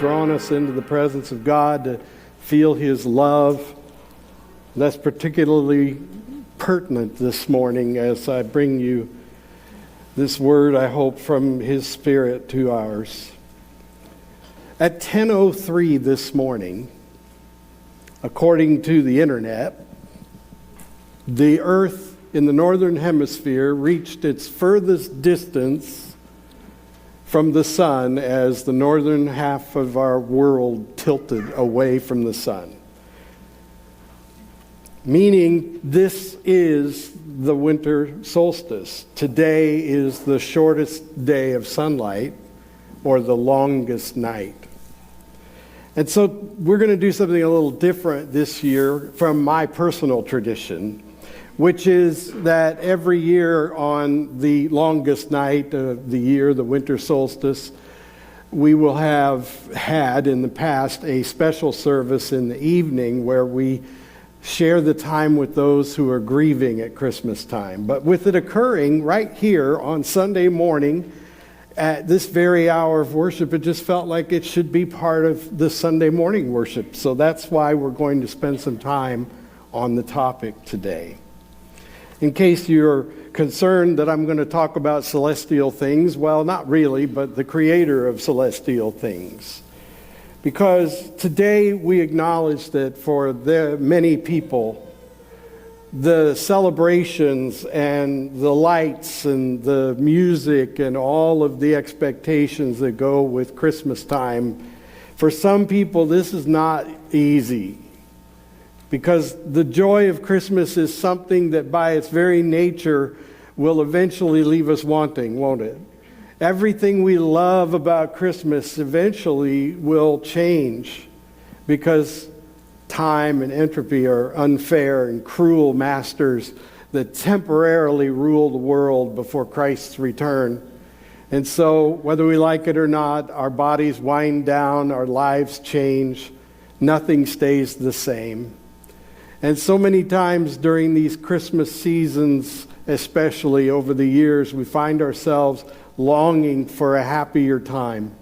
drawn us into the presence of God to feel His love. That's particularly pertinent this morning as I bring you this word, I hope, from His Spirit to ours. At 10:03 this morning, according to the internet, the Earth in the northern hemisphere reached its furthest distance from the sun as the northern half of our world tilted away from the sun. Meaning this is the winter solstice. Today is the shortest day of sunlight or the longest night. And so we're going to do something a little different this year from my personal tradition, which is that every year on the longest night of the year, the winter solstice, we will have had in the past a special service in the evening where we share the time with those who are grieving at Christmas time. But with it occurring right here on Sunday morning at this very hour of worship, it just felt like it should be part of the Sunday morning worship. So that's why we're going to spend some time on the topic today. In case you're concerned that I'm going to talk about celestial things, well, not really, but the creator of celestial things. Because today we acknowledge that for the many people, the celebrations and the lights and the music and all of the expectations that go with Christmas time, for some people this is not easy. Because the joy of Christmas is something that by its very nature will eventually leave us wanting, won't it? Everything we love about Christmas eventually will change because time and entropy are unfair and cruel masters that temporarily rule the world before Christ's return. And so, whether we like it or not, our bodies wind down, our lives change, nothing stays the same. And so many times during these Christmas seasons, especially over the years, we find ourselves longing for a happier time,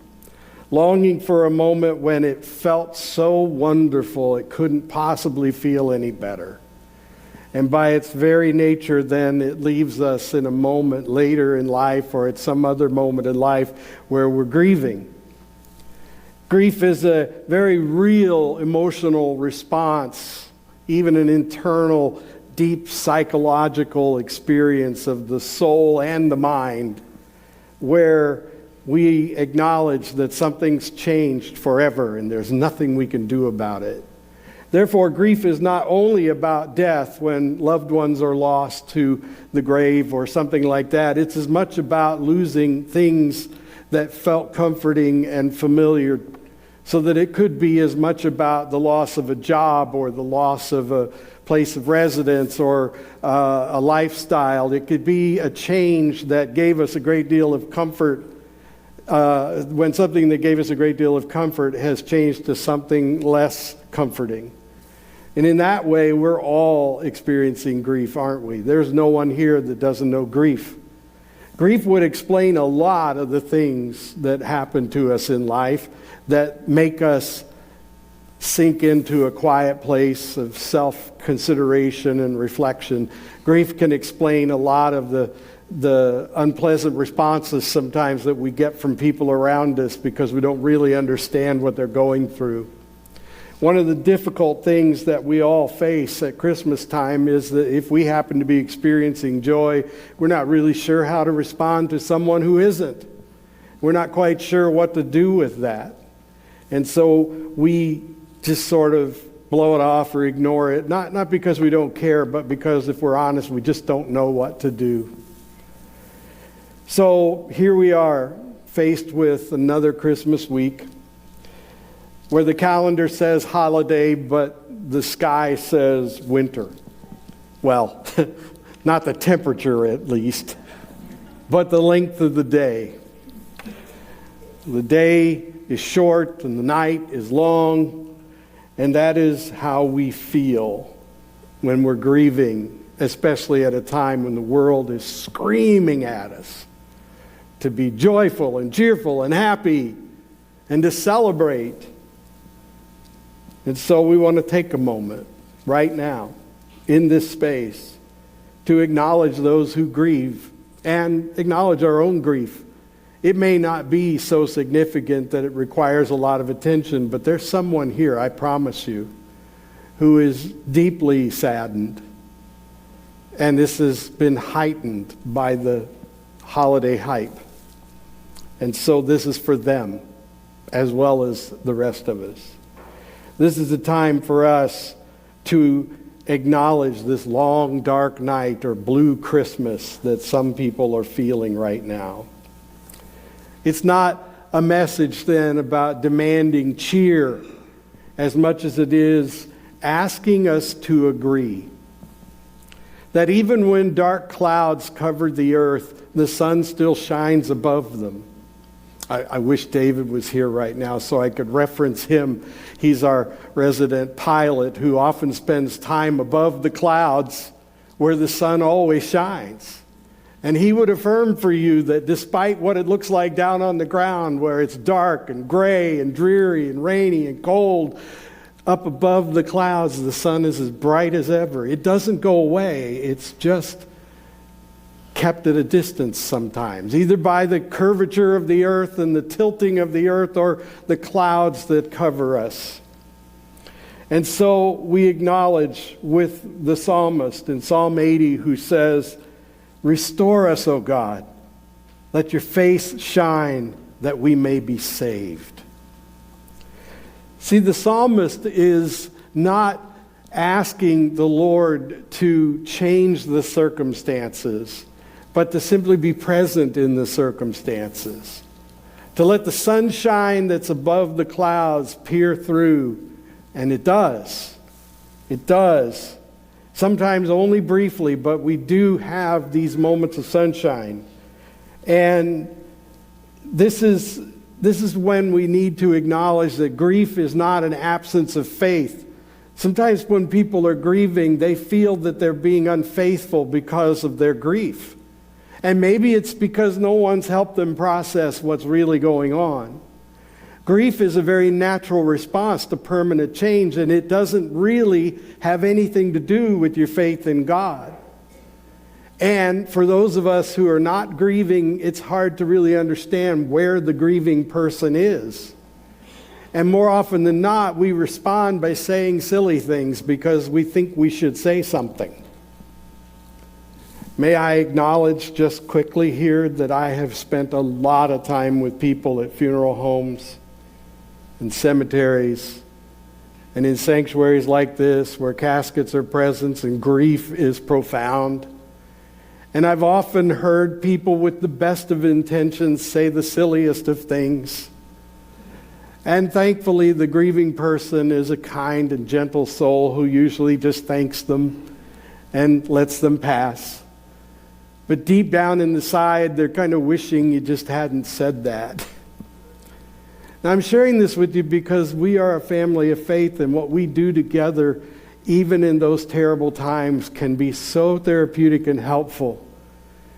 longing for a moment when it felt so wonderful it couldn't possibly feel any better. And by its very nature, then, it leaves us in a moment later in life or at some other moment in life where we're grieving. Grief is a very real emotional response, even an internal, deep psychological experience of the soul and the mind, where we acknowledge that something's changed forever and there's nothing we can do about it. Therefore, grief is not only about death when loved ones are lost to the grave or something like that. It's as much about losing things that felt comforting and familiar, so that it could be as much about the loss of a job or the loss of a place of residence or a lifestyle. It could be a change that gave us a great deal of comfort when something that gave us a great deal of comfort has changed to something less comforting. And in that way, we're all experiencing grief, aren't we? There's no one here that doesn't know grief. Grief would explain a lot of the things that happen to us in life that make us sink into a quiet place of self-consideration and reflection. Grief can explain a lot of the unpleasant responses sometimes that we get from people around us because we don't really understand what they're going through. One of the difficult things that we all face at Christmas time is that if we happen to be experiencing joy, we're not really sure how to respond to someone who isn't. We're not quite sure what to do with that. And so we just sort of blow it off or ignore it, not because we don't care, but because if we're honest, we just don't know what to do. So here we are, faced with another Christmas week, where the calendar says holiday, but the sky says winter. Well, not the temperature at least, but the length of the day. The day is short and the night is long, and that is how we feel when we're grieving, especially at a time when the world is screaming at us to be joyful and cheerful and happy. and to celebrate. And so we want to take a moment right now in this space to acknowledge those who grieve and acknowledge our own grief. It may not be so significant that it requires a lot of attention, but there's someone here, I promise you, who is deeply saddened. And this has been heightened by the holiday hype. And so this is for them as well as the rest of us. This is a time for us to acknowledge this long, dark night or blue Christmas that some people are feeling right now. It's not a message then about demanding cheer as much as it is asking us to agree that even when dark clouds cover the earth, the sun still shines above them. I wish David was here right now so I could reference him. He's our resident pilot who often spends time above the clouds where the sun always shines. And he would affirm for you that despite what it looks like down on the ground where it's dark and gray and dreary and rainy and cold, up above the clouds the sun is as bright as ever. It doesn't go away. It's just kept at a distance sometimes, either by the curvature of the earth and the tilting of the earth or the clouds that cover us. And so we acknowledge with the psalmist in Psalm 80 who says, "Restore us, O God. Let your face shine that we may be saved." See, the psalmist is not asking the Lord to change the circumstances, but to simply be present in the circumstances. To let the sunshine that's above the clouds peer through. And it does. It does. Sometimes only briefly, but we do have these moments of sunshine. And this is when we need to acknowledge that grief is not an absence of faith. Sometimes when people are grieving, they feel that they're being unfaithful because of their grief. And maybe it's because no one's helped them process what's really going on. Grief is a very natural response to permanent change, and it doesn't really have anything to do with your faith in God. And for those of us who are not grieving, it's hard to really understand where the grieving person is. And more often than not, we respond by saying silly things because we think we should say something. May I acknowledge just quickly here that I have spent a lot of time with people at funeral homes and cemeteries and in sanctuaries like this where caskets are present and grief is profound. And I've often heard people with the best of intentions say the silliest of things. And thankfully, the grieving person is a kind and gentle soul who usually just thanks them and lets them pass. But deep down in the side, they're kind of wishing you just hadn't said that. Now, I'm sharing this with you because we are a family of faith, and what we do together, even in those terrible times, can be so therapeutic and helpful.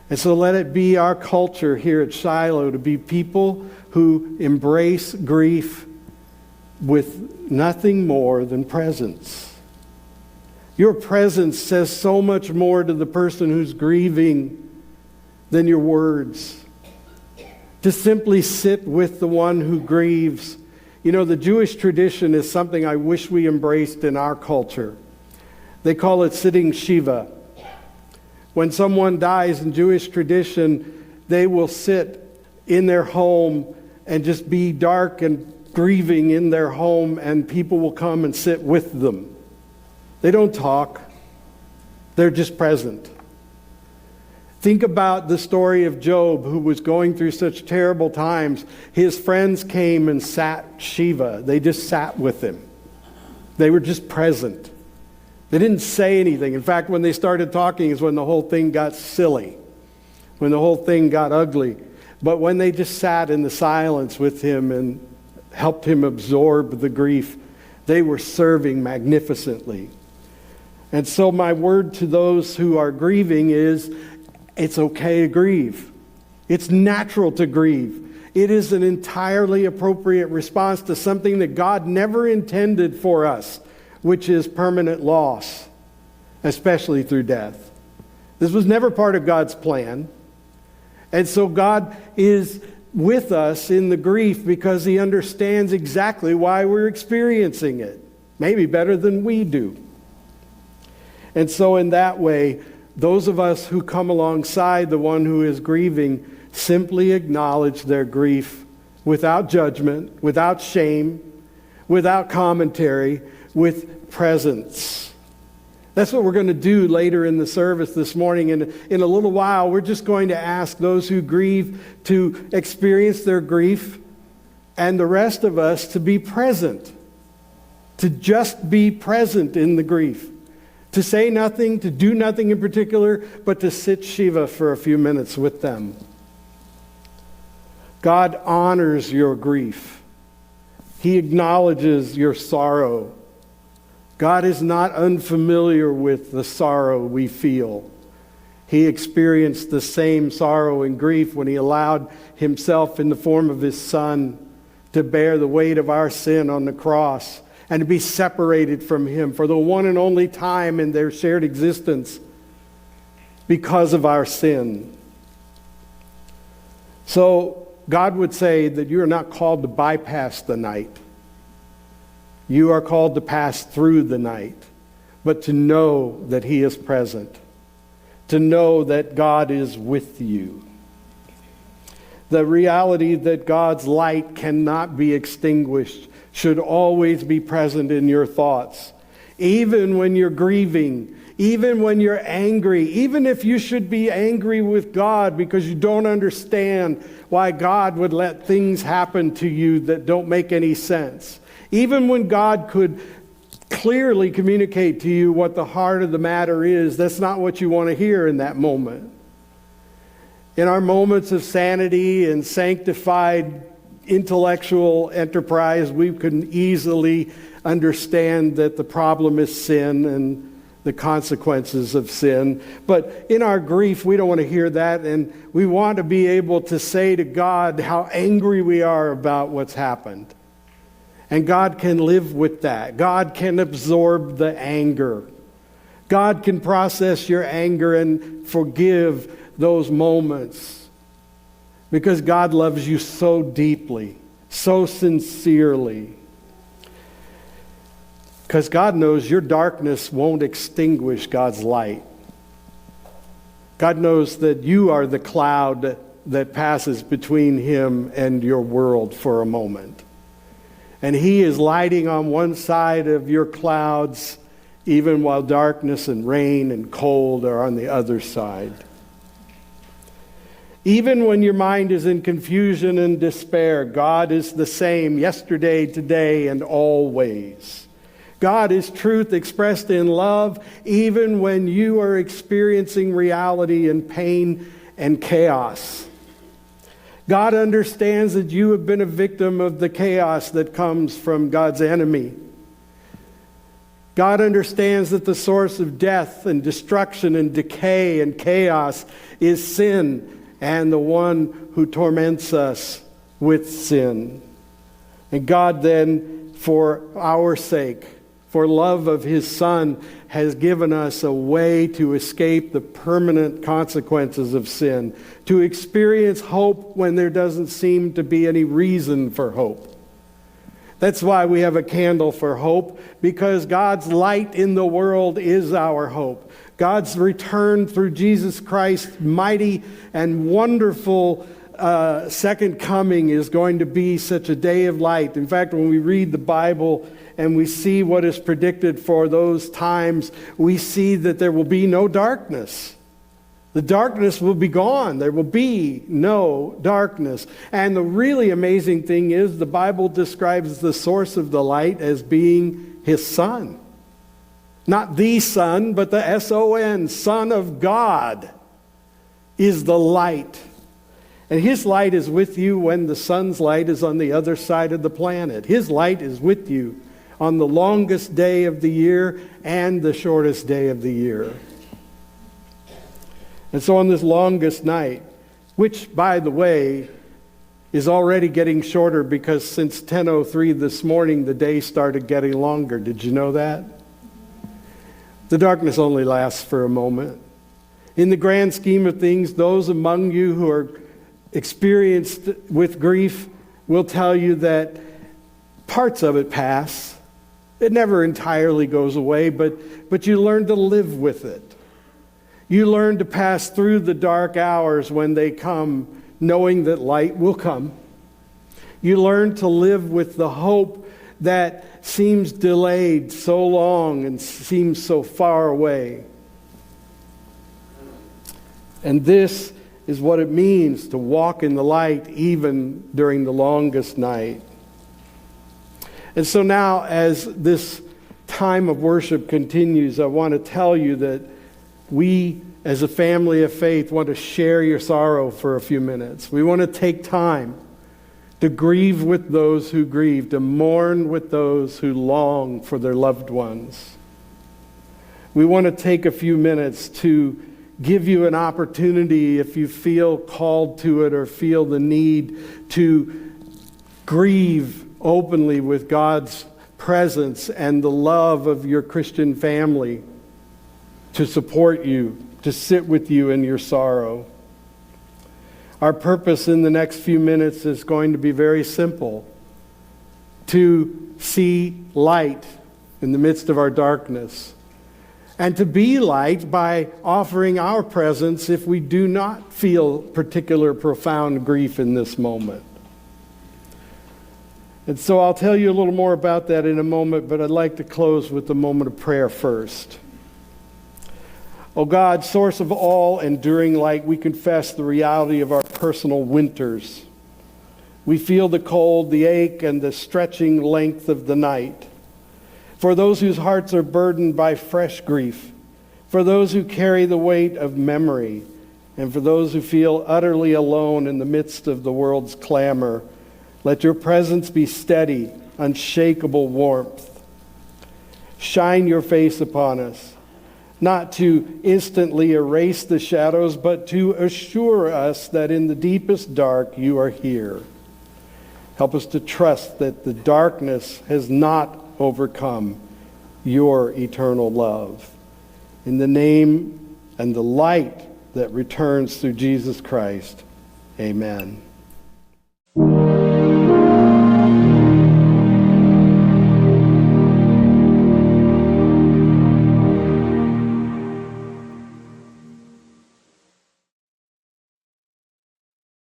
And so let it be our culture here at Shiloh to be people who embrace grief with nothing more than presence. Your presence says so much more to the person who's grieving than your words. To simply sit with the one who grieves. You know, the Jewish tradition is something I wish we embraced in our culture. They call it sitting Shiva. When someone dies in Jewish tradition, they will sit in their home and just be dark and grieving in their home, and people will come and sit with them. They don't talk. They're just present. Think about the story of Job, who was going through such terrible times. His friends came and sat Shiva. They just sat with him. They were just present. They didn't say anything. In fact, when they started talking is when the whole thing got silly, when the whole thing got ugly. But when they just sat in the silence with him and helped him absorb the grief, they were serving magnificently. And so my word to those who are grieving is, it's okay to grieve. It's natural to grieve. It is an entirely appropriate response to something that God never intended for us, which is permanent loss, especially through death. This was never part of God's plan. And so God is with us in the grief because he understands exactly why we're experiencing it, maybe better than we do. And so in that way, those of us who come alongside the one who is grieving simply acknowledge their grief without judgment, without shame, without commentary, with presence. That's what we're going to do later in the service this morning. And in a little while, we're just going to ask those who grieve to experience their grief, and the rest of us to be present, to just be present in the grief. To say nothing, to do nothing in particular, but to sit Shiva for a few minutes with them. God honors your grief. He acknowledges your sorrow. God is not unfamiliar with the sorrow we feel. He experienced the same sorrow and grief when he allowed himself in the form of his Son to bear the weight of our sin on the cross, and to be separated from him for the one and only time in their shared existence because of our sin. So God would say that you are not called to bypass the night. You are called to pass through the night, but to know that he is present, to know that God is with you. The reality that God's light cannot be extinguished should always be present in your thoughts. Even when you're grieving, even when you're angry, even if you should be angry with God because you don't understand why God would let things happen to you that don't make any sense. Even when God could clearly communicate to you what the heart of the matter is, that's not what you want to hear in that moment. In our moments of sanity and sanctified intellectual enterprise, we can easily understand that the problem is sin and the consequences of sin. But in our grief, we don't want to hear that, and we want to be able to say to God how angry we are about what's happened. And God can live with that. God can absorb the anger. God can process your anger and forgive those moments. Because God loves you so deeply, so sincerely. Because God knows your darkness won't extinguish God's light. God knows that you are the cloud that passes between him and your world for a moment. And he is lighting on one side of your clouds, even while darkness and rain and cold are on the other side. Even when your mind is in confusion and despair, God is the same yesterday, today, and always. God is truth expressed in love, even when you are experiencing reality and pain and chaos. God understands that you have been a victim of the chaos that comes from God's enemy. God understands that the source of death and destruction and decay and chaos is sin, and the one who torments us with sin. And God then, for our sake, for love of his Son, has given us a way to escape the permanent consequences of sin, to experience hope when there doesn't seem to be any reason for hope. That's why we have a candle for hope, because God's light in the world is our hope. God's return through Jesus Christ, mighty and wonderful second coming, is going to be such a day of light. In fact, when we read the Bible and we see what is predicted for those times, we see that there will be no darkness. The darkness will be gone. There will be no darkness. And the really amazing thing is the Bible describes the source of the light as being his Son. Not the Son, but the S-O-N, Son of God, is the light. And his light is with you when the sun's light is on the other side of the planet. His light is with you on the longest day of the year and the shortest day of the year. And so on this longest night, which, by the way, is already getting shorter because since 10:03 this morning, the day started getting longer. Did you know that? The darkness only lasts for a moment. In the grand scheme of things, those among you who are experienced with grief will tell you that parts of it pass. It never entirely goes away, but you learn to live with it. You learn to pass through the dark hours when they come, knowing that light will come. You learn to live with the hope that seems delayed so long and seems so far away. And this is what it means to walk in the light even during the longest night. And so now, as this time of worship continues, I want to tell you that we, as a family of faith, want to share your sorrow for a few minutes. We want to take time to grieve with those who grieve, to mourn with those who long for their loved ones. We want to take a few minutes to give you an opportunity, if you feel called to it or feel the need, to grieve openly with God's presence and the love of your Christian family, to support you, to sit with you in your sorrow. Our purpose in the next few minutes is going to be very simple: to see light in the midst of our darkness, and to be light by offering our presence if we do not feel particular profound grief in this moment. And so I'll tell you a little more about that in a moment, but I'd like to close with a moment of prayer first. Oh God, source of all enduring light, we confess the reality of our personal winters. We feel the cold, the ache, and the stretching length of the night. For those whose hearts are burdened by fresh grief, for those who carry the weight of memory, and for those who feel utterly alone in the midst of the world's clamor, let your presence be steady, unshakable warmth. Shine your face upon us, not to instantly erase the shadows, but to assure us that in the deepest dark you are here. Help us to trust that the darkness has not overcome your eternal love. In the name and the light that returns through Jesus Christ, amen.